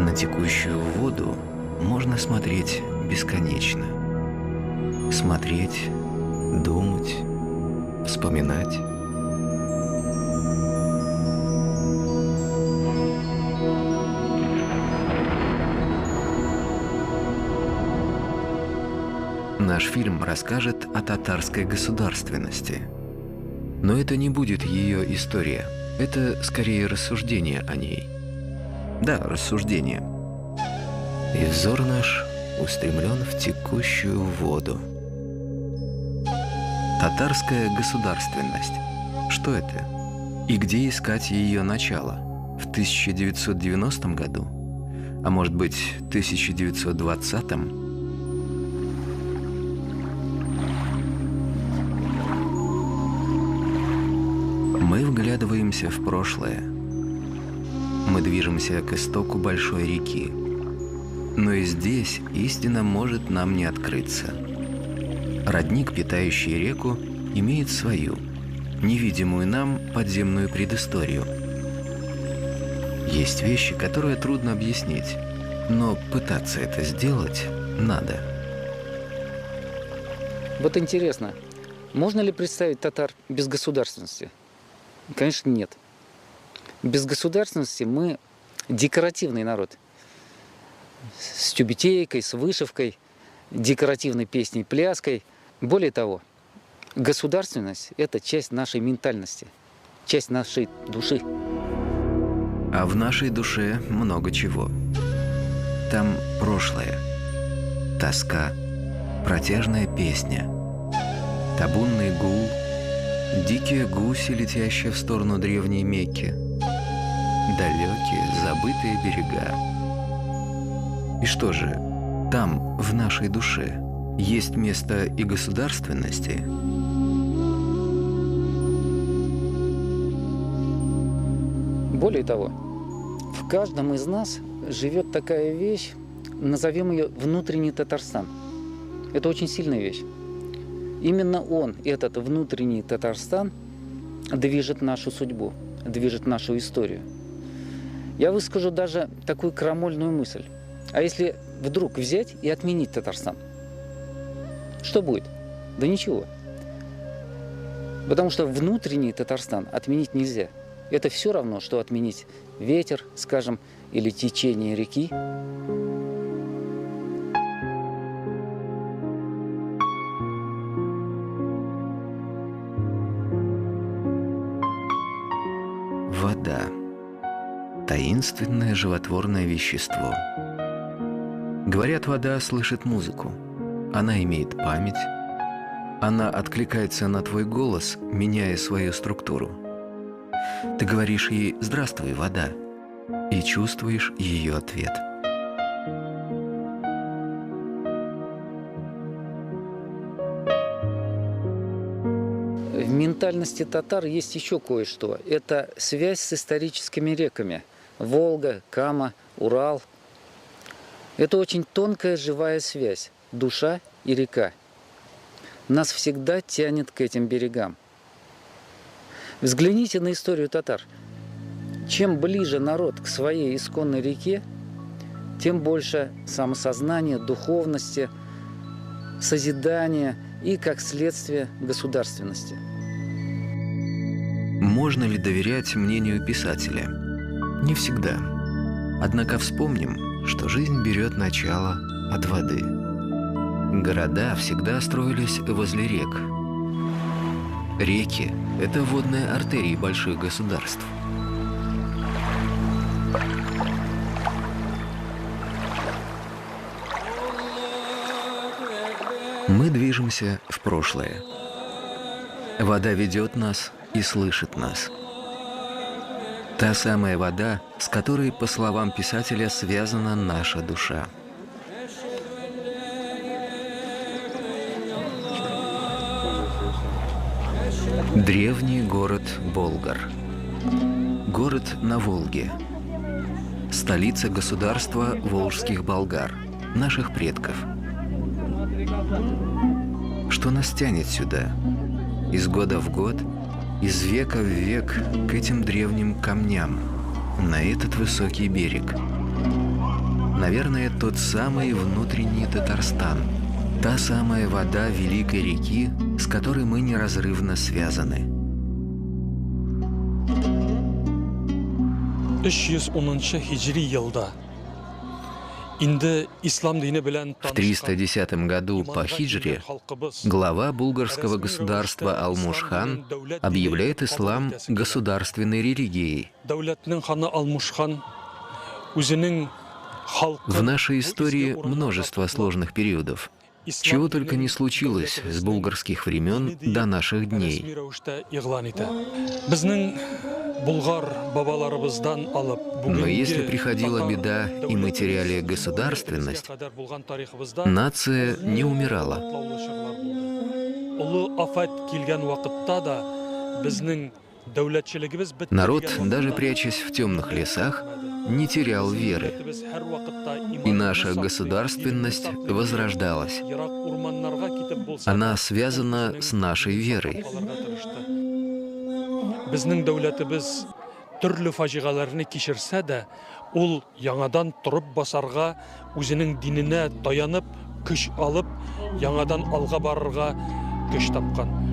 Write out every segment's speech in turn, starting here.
На текущую воду можно смотреть бесконечно. Смотреть, думать, вспоминать. Наш фильм расскажет о татарской государственности. Но это не будет ее история. Это скорее рассуждение о ней. Да, рассуждение. И взор наш устремлен в текущую воду. Татарская государственность. Что это? И где искать ее начало? В 1990 году? А может быть, 1920? Мы вглядываемся в прошлое. Мы движемся к истоку большой реки. Но и здесь истина может нам не открыться. Родник, питающий реку, имеет свою, невидимую нам подземную предысторию. Есть вещи, которые трудно объяснить, но пытаться это сделать надо. Вот интересно, можно ли представить татар без государственности? Конечно, нет. Без государственности мы декоративный народ. С тюбетейкой, с вышивкой, декоративной песней, пляской. Более того, государственность – это часть нашей ментальности, часть нашей души. А в нашей душе много чего. Там прошлое, тоска, протяжная песня, табунный гул, дикие гуси, летящие в сторону древней Мекки, далекие, забытые берега. И что же, там, в нашей душе, есть место и государственности? Более того, в каждом из нас живет такая вещь, назовем ее внутренний Татарстан. Это очень сильная вещь. Именно он, этот внутренний Татарстан, движет нашу судьбу, движет нашу историю. Я выскажу даже такую крамольную мысль. А если вдруг взять и отменить Татарстан? Что будет? Да ничего. Потому что внутренний Татарстан отменить нельзя. Это все равно, что отменить ветер, скажем, или течение реки. Вода. Таинственное животворное вещество. Говорят, вода слышит музыку. Она имеет память. Она откликается на твой голос, меняя свою структуру. Ты говоришь ей «Здравствуй, вода», и чувствуешь ее ответ. В ментальности татар есть еще кое-что. Это связь с историческими реками. Волга, Кама, Урал. Это очень тонкая живая связь. Душа и река. Нас всегда тянет к этим берегам. Взгляните на историю татар. Чем ближе народ к своей исконной реке, тем больше самосознания, духовности, созидания и, как следствие, государственности. Можно ли доверять мнению писателя? Не всегда. Однако вспомним, что жизнь берет начало от воды. Города всегда строились возле рек. Реки – это водные артерии больших государств. Мы движемся в прошлое. Вода ведет нас и слышит нас. Та самая вода, с которой, по словам писателя, связана наша душа. Древний город Болгар. Город на Волге. Столица государства волжских болгар, наших предков. Что нас тянет сюда? Из года в год, из века в век к этим древним камням, на этот высокий берег. наверное, тот самый внутренний Татарстан. Та самая вода великой реки, с которой мы неразрывно связаны. В 310 году по хиджре глава булгарского государства Алмуш-хан объявляет ислам государственной религией. В нашей истории множество сложных периодов. Чего только не случилось с булгарских времен до наших дней. Но если приходила беда, и мы теряли государственность, нация не умирала. Народ, даже прячась в темных лесах, не терял веры. И наша государственность возрождалась. Она связана с нашей верой. Түрлі фажиғаларыны кешірсе де, ол яңадан тұрып басарға, өзінің диніне таянып, күш алып, яңадан алға барырға күш тапқан. —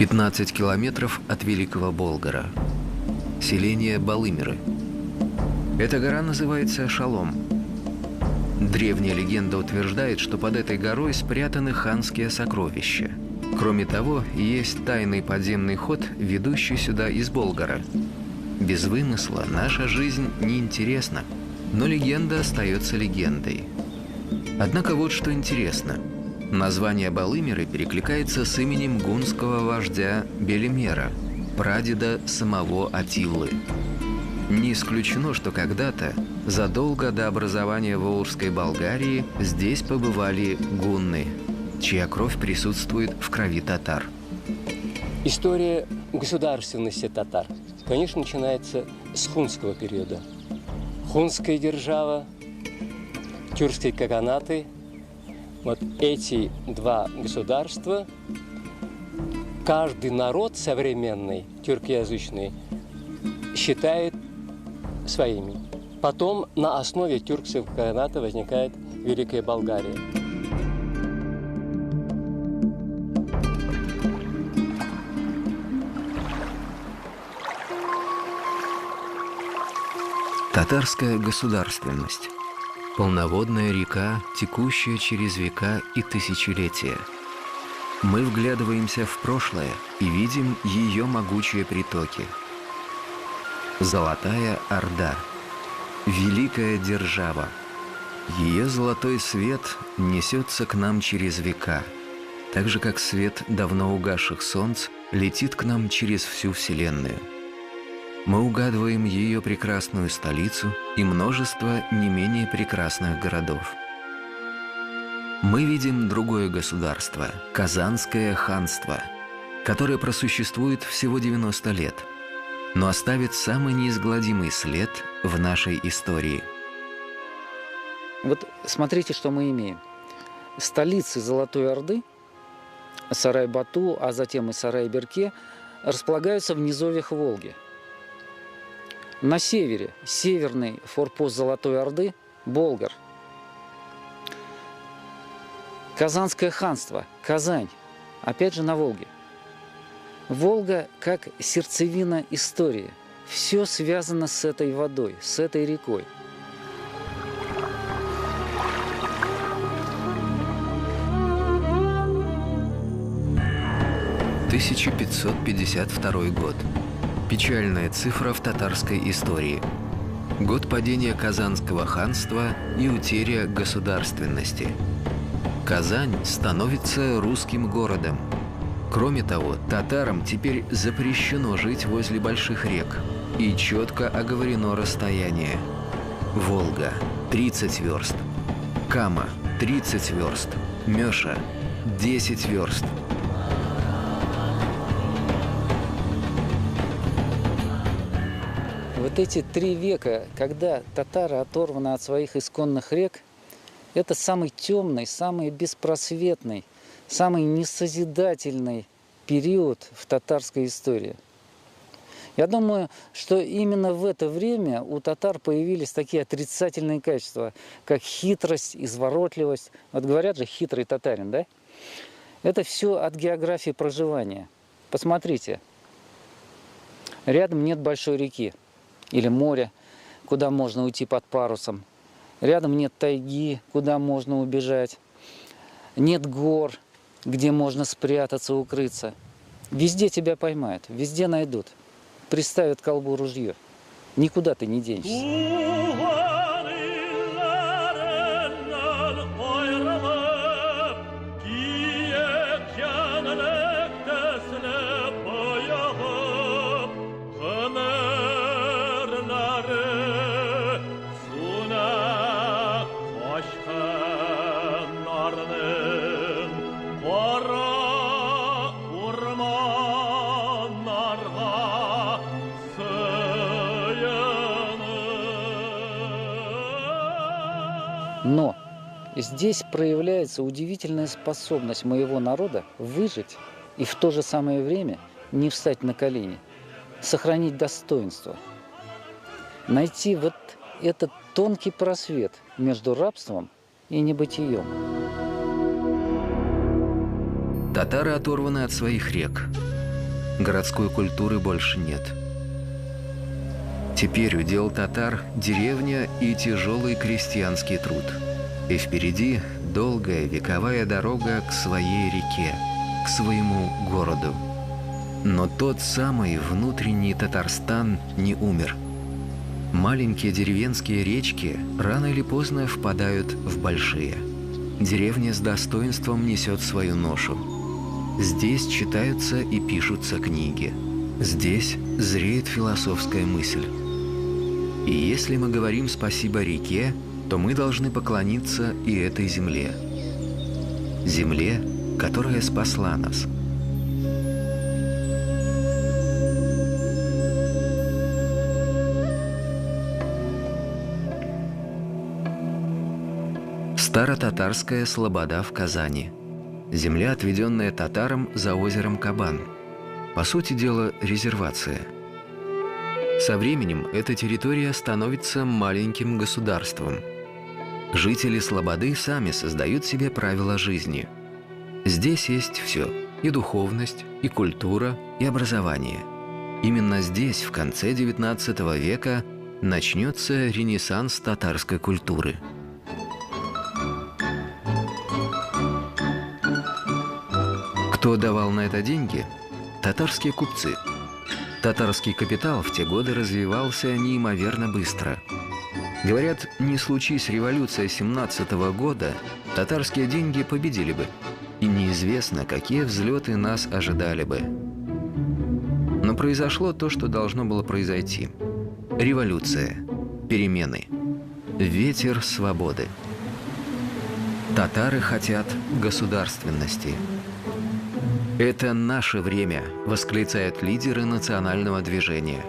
15 километров от Великого Болгара. Селение Балымеры. Эта гора называется Шалом. Древняя легенда утверждает, что под этой горой спрятаны ханские сокровища. Кроме того, есть тайный подземный ход, ведущий сюда из Болгара. Без вымысла наша жизнь неинтересна, но легенда остается легендой. Однако вот что интересно. Название Балымеры перекликается с именем гунского вождя Белимера, прадеда самого Атиллы. Не исключено, что когда-то, задолго до образования Волжской Болгарии, здесь побывали гунны, чья кровь присутствует в крови татар. История государственности татар, конечно, начинается с хунского периода. Хунская держава, тюркские каганаты. Вот эти два государства, каждый народ современный, тюркоязычный, считает своими. Потом на основе тюркского каганата возникает Великая Болгария. Татарская государственность. Полноводная река, текущая через века и тысячелетия. Мы вглядываемся в прошлое и видим ее могучие притоки. Золотая Орда. Великая держава. Ее золотой свет несется к нам через века, так же, как свет давно угасших солнц летит к нам через всю Вселенную. Мы угадываем ее прекрасную столицу и множество не менее прекрасных городов. Мы видим другое государство – Казанское ханство, которое просуществует всего 90 лет, но оставит самый неизгладимый след в нашей истории. Вот смотрите, что мы имеем. Столицы Золотой Орды, Сарай-Бату, а затем и Сарай-Берке, располагаются в низовьях Волги. На севере северный форпост Золотой Орды – Болгар. Казанское ханство, Казань, опять же на Волге. Волга как сердцевина истории. Все связано с этой водой, с этой рекой. — 1552 год. Печальная цифра в татарской истории. Год падения Казанского ханства и утеря государственности. Казань становится русским городом. Кроме того, татарам теперь запрещено жить возле больших рек, и четко оговорено расстояние. Волга – 30 верст. Кама – 30 верст, Мёша – 10 верст. Вот эти 3 века, когда татары оторваны от своих исконных рек, это самый темный, самый беспросветный, самый несозидательный период в татарской истории. Я думаю, что именно в это время у татар появились такие отрицательные качества, как хитрость, изворотливость. Вот говорят же, хитрый татарин, да? Это все от географии проживания. Посмотрите, рядом нет большой реки или моря, куда можно уйти под парусом. Рядом нет тайги, куда можно убежать. Нет гор, где можно спрятаться, укрыться. Везде тебя поймают, везде найдут. Приставят к колбу ружье. Никуда ты не денешься. Но здесь проявляется удивительная способность моего народа выжить и в то же самое время не встать на колени, сохранить достоинство, найти вот этот тонкий просвет между рабством и небытием. Татары оторваны от своих рек. Городской культуры больше нет. Теперь удел татар – деревня и тяжелый крестьянский труд. И впереди долгая вековая дорога к своей реке, к своему городу. Но тот самый внутренний Татарстан не умер. Маленькие деревенские речки рано или поздно впадают в большие. Деревня с достоинством несет свою ношу. Здесь читаются и пишутся книги. Здесь зреет философская мысль. И если мы говорим «спасибо реке», то мы должны поклониться и этой земле. Земле, которая спасла нас. Старотатарская слобода в Казани. Земля, отведенная татарам за озером Кабан. По сути дела, резервация. Со временем эта территория становится маленьким государством. Жители слободы сами создают себе правила жизни. Здесь есть все – и духовность, и культура, и образование. Именно здесь, в конце XIX века, начнется ренессанс татарской культуры. Кто давал на это деньги? Татарские купцы. Татарский капитал в те годы развивался неимоверно быстро. Говорят, не случись революция 17-го года, татарские деньги победили бы. И неизвестно, какие взлеты нас ожидали бы. Но произошло то, что должно было произойти. Революция, перемены, ветер свободы. Татары хотят государственности. «Это наше время», – восклицают лидеры национального движения.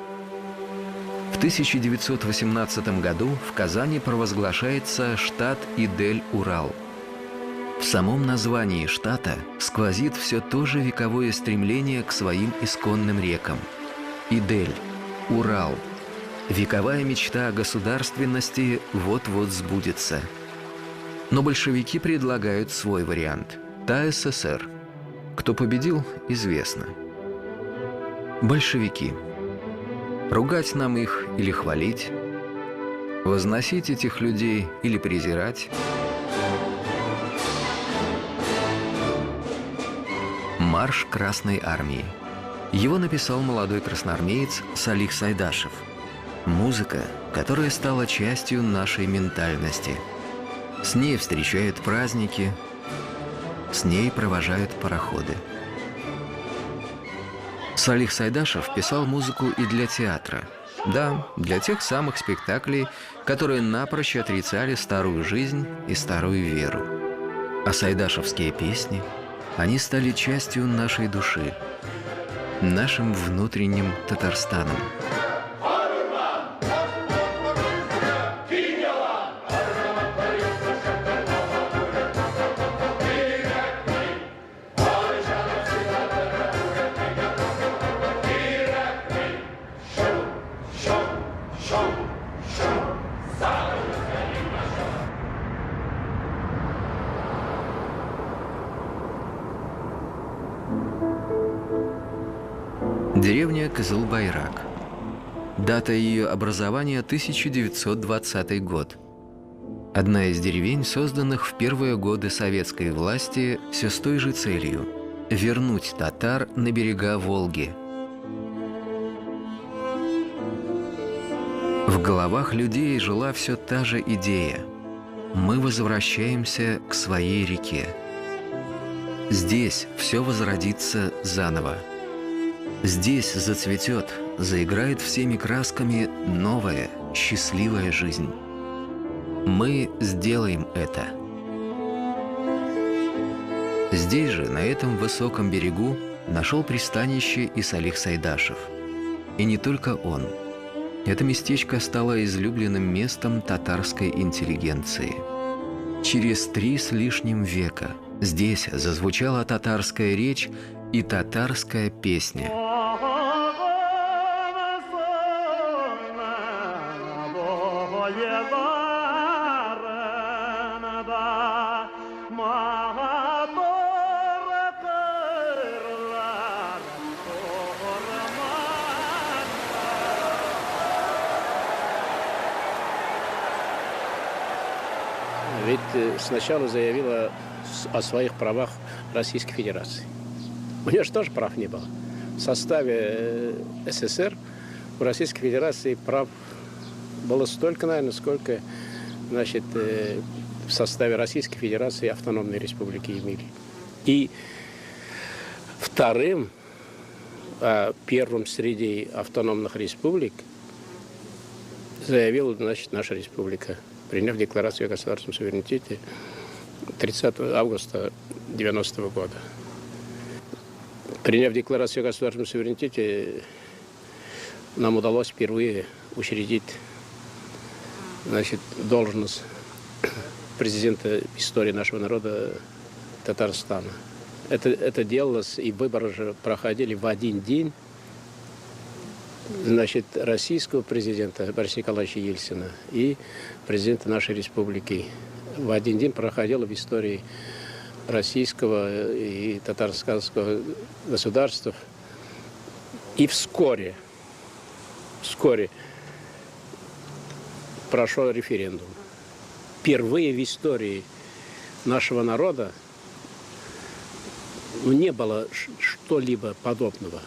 В 1918 году в Казани провозглашается штат Идель-Урал. В самом названии штата сквозит все то же вековое стремление к своим исконным рекам. Идель, Урал. Вековая мечта о государственности вот-вот сбудется. Но большевики предлагают свой вариант – ТАССР. Кто победил, известно. Большевики. Ругать нам их или хвалить? Возносить этих людей или презирать? «Марш Красной Армии». Его написал молодой красноармеец Салих Сайдашев. Музыка, которая стала частью нашей ментальности. С ней встречают праздники, с ней провожают пароходы. Салих Сайдашев писал музыку и для театра. Да, для тех самых спектаклей, которые напрочь отрицали старую жизнь и старую веру. А сайдашевские песни, они стали частью нашей души, нашим внутренним Татарстаном. Деревня Кызылбайрак. Дата ее образования – 1920 год. Одна из деревень, созданных в первые годы советской власти все с той же целью – вернуть татар на берега Волги. В головах людей жила все та же идея – мы возвращаемся к своей реке. Здесь все возродится заново. Здесь зацветет, заиграет всеми красками новая, счастливая жизнь. Мы сделаем это. Здесь же, на этом высоком берегу, нашел пристанище и Салих Сайдашев. И не только он. Это местечко стало излюбленным местом татарской интеллигенции. Через 3 с лишним века здесь зазвучала татарская речь и татарская песня. Ведь сначала заявила о своих правах Российской Федерации. У нее же тоже прав не было. В составе СССР у Российской Федерации прав было столько, наверное, сколько, значит, в составе Российской Федерации автономной республики Емелия. И вторым, первым среди автономных республик заявила, значит, наша республика, приняв декларацию о государственном суверенитете 30 августа 90 года. Приняв декларацию о государственном суверенитете, нам удалось впервые учредить, значит, должность президента истории нашего народа Татарстана. Это делалось, и выборы же проходили в один день. Значит, российского президента Бориса Николаевича Ельцина и президента нашей республики. В один день проходило в истории российского и татарского государства. И вскоре прошел референдум. Впервые в истории нашего народа не было что-либо подобного.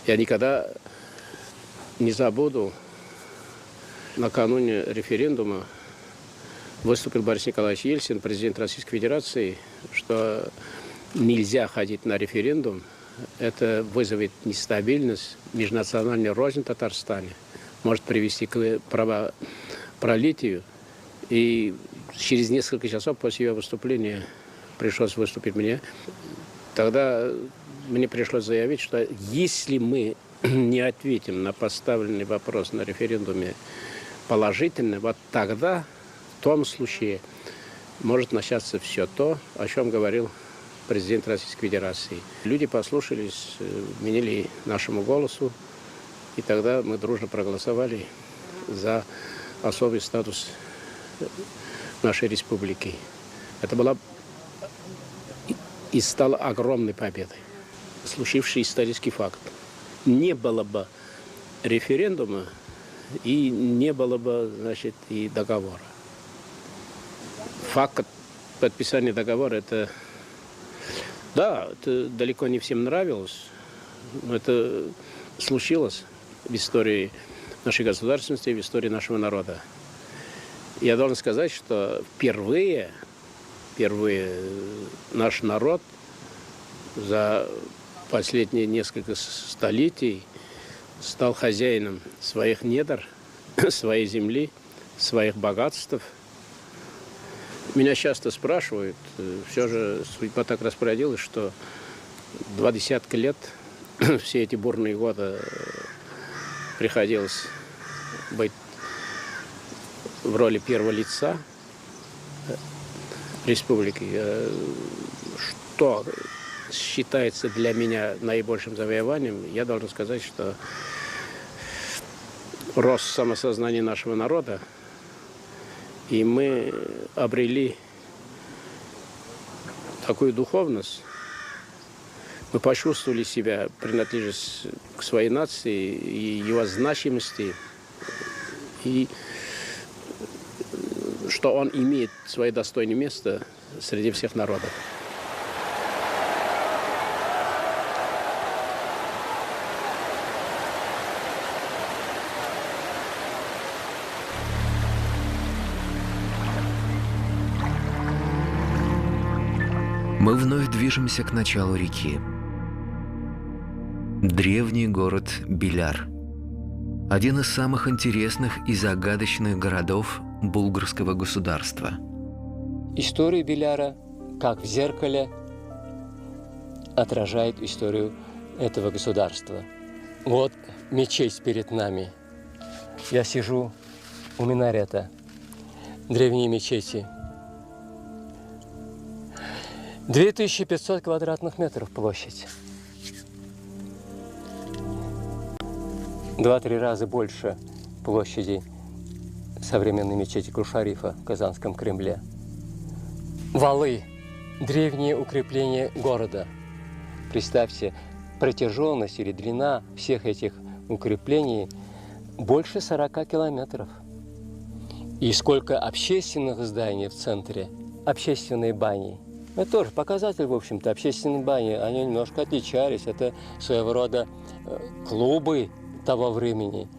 Я никогда не забуду, накануне референдума выступил Борис Николаевич Ельцин, президент Российской Федерации, что нельзя ходить на референдум, это вызовет нестабильность, межнациональную рознь в Татарстане, может привести к кровопролитию. И через несколько часов после его выступления пришлось выступить мне. Тогда мне пришлось заявить, что если мы не ответим на поставленный вопрос на референдуме положительно, вот тогда, в том случае, может начаться все то, о чем говорил президент Российской Федерации. Люди послушались, вменили нашему голосу, и тогда мы дружно проголосовали за особый статус нашей республики. Это была и стала огромной победой. Случивший исторический факт. Не было бы референдума и не было бы, значит, и договора. Факт подписания договора, это далеко не всем нравилось, но это случилось в истории нашей государственности и в истории нашего народа. Я должен сказать, что впервые наш народ за последние несколько столетий стал хозяином своих недр, своей земли, своих богатств. Меня часто спрашивают, все же судьба так распорядилась, что 20 лет, все эти бурные годы приходилось быть в роли первого лица республики. Что считается для меня наибольшим завоеванием, я должен сказать, что рост самосознания нашего народа, и мы обрели такую духовность, мы почувствовали себя принадлежность к своей нации и его значимости, и что он имеет свое достойное место среди всех народов. Мы вновь движемся к началу реки. Древний город Беляр. Один из самых интересных и загадочных городов булгарского государства. История Беляра, как в зеркале, отражает историю этого государства. Вот мечеть перед нами. Я сижу у минарета, древней мечети. 2500 квадратных метров площадь. 2-3 раза больше площади современной мечети Кул-Шарифа в Казанском Кремле. Валы, древние укрепления города. Представьте, протяженность или длина всех этих укреплений больше 40 километров. И сколько общественных зданий в центре, общественные бани. Это тоже показатель, в общем-то, общественные бани. Они немножко отличались. Это своего рода клубы того времени.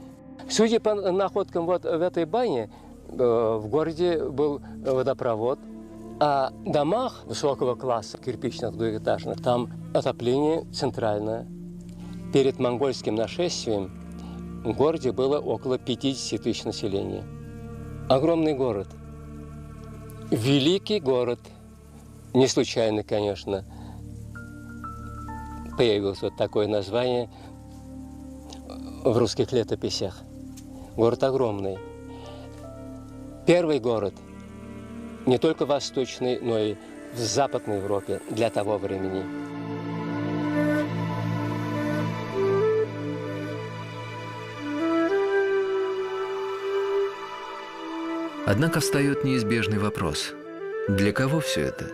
Судя по находкам вот в этой бане, в городе был водопровод, а в домах высокого класса, кирпичных, двухэтажных, там отопление центральное. Перед монгольским нашествием в городе было около 50 тысяч населения. Огромный город. Великий город. Не случайно, конечно, появилось вот такое название в русских летописях. Город огромный. Первый город не только восточный, но и в Западной Европе для того времени. Однако встает неизбежный вопрос. Для кого все это?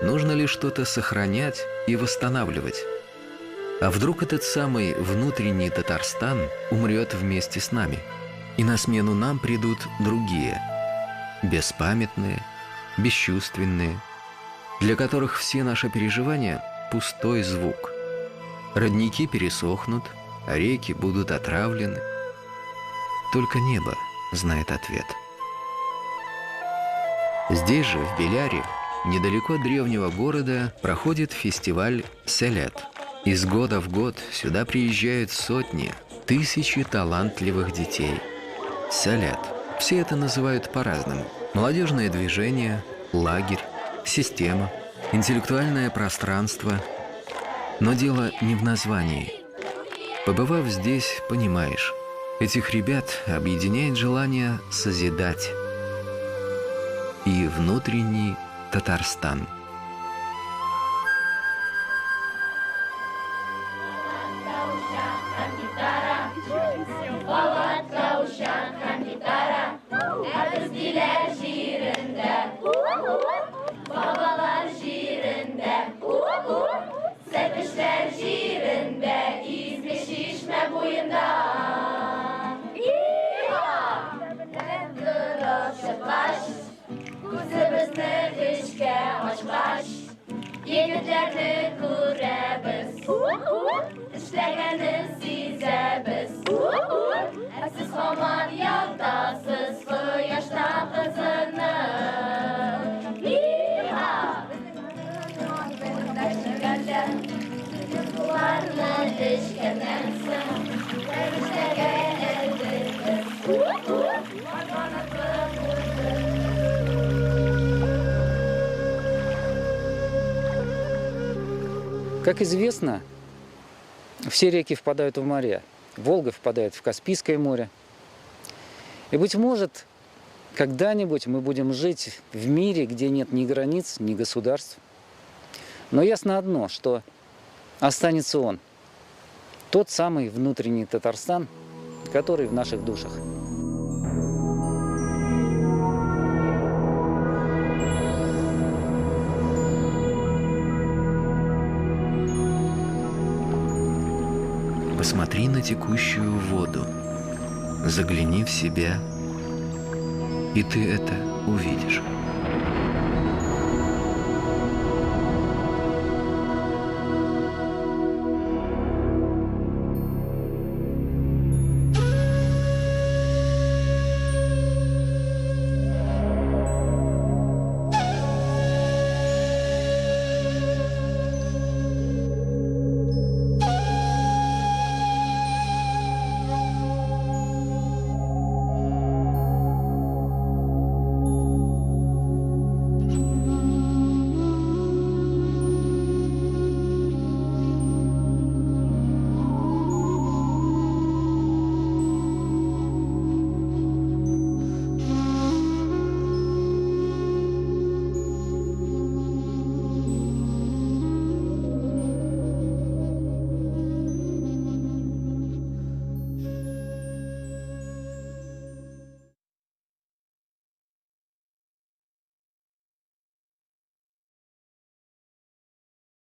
Нужно ли что-то сохранять и восстанавливать? А вдруг этот самый внутренний Татарстан умрет вместе с нами, и на смену нам придут другие, беспамятные, бесчувственные, для которых все наши переживания – пустой звук. Родники пересохнут, а реки будут отравлены. Только небо знает ответ. Здесь же, в Беляре, недалеко от древнего города, проходит фестиваль «Селет». Из года в год сюда приезжают сотни, тысячи талантливых детей. «Селет». Все это называют по-разному. Молодежное движение, лагерь, система, интеллектуальное пространство. Но дело не в названии. Побывав здесь, понимаешь, этих ребят объединяет желание созидать. И внутренний Татарстан. Yigitlarni ko'ramiz, ishlagani sezamiz. Siz hamon yoldasiz, quyoshdan qizinib. Ularni ishgandan so'ng Как известно, все реки впадают в моря. Волга впадает в Каспийское море. И, быть может, когда-нибудь мы будем жить в мире, где нет ни границ, ни государств. Но ясно одно, что останется он. Тот самый внутренний Татарстан, который в наших душах. Посмотри на текущую воду, загляни в себя, и ты это увидишь.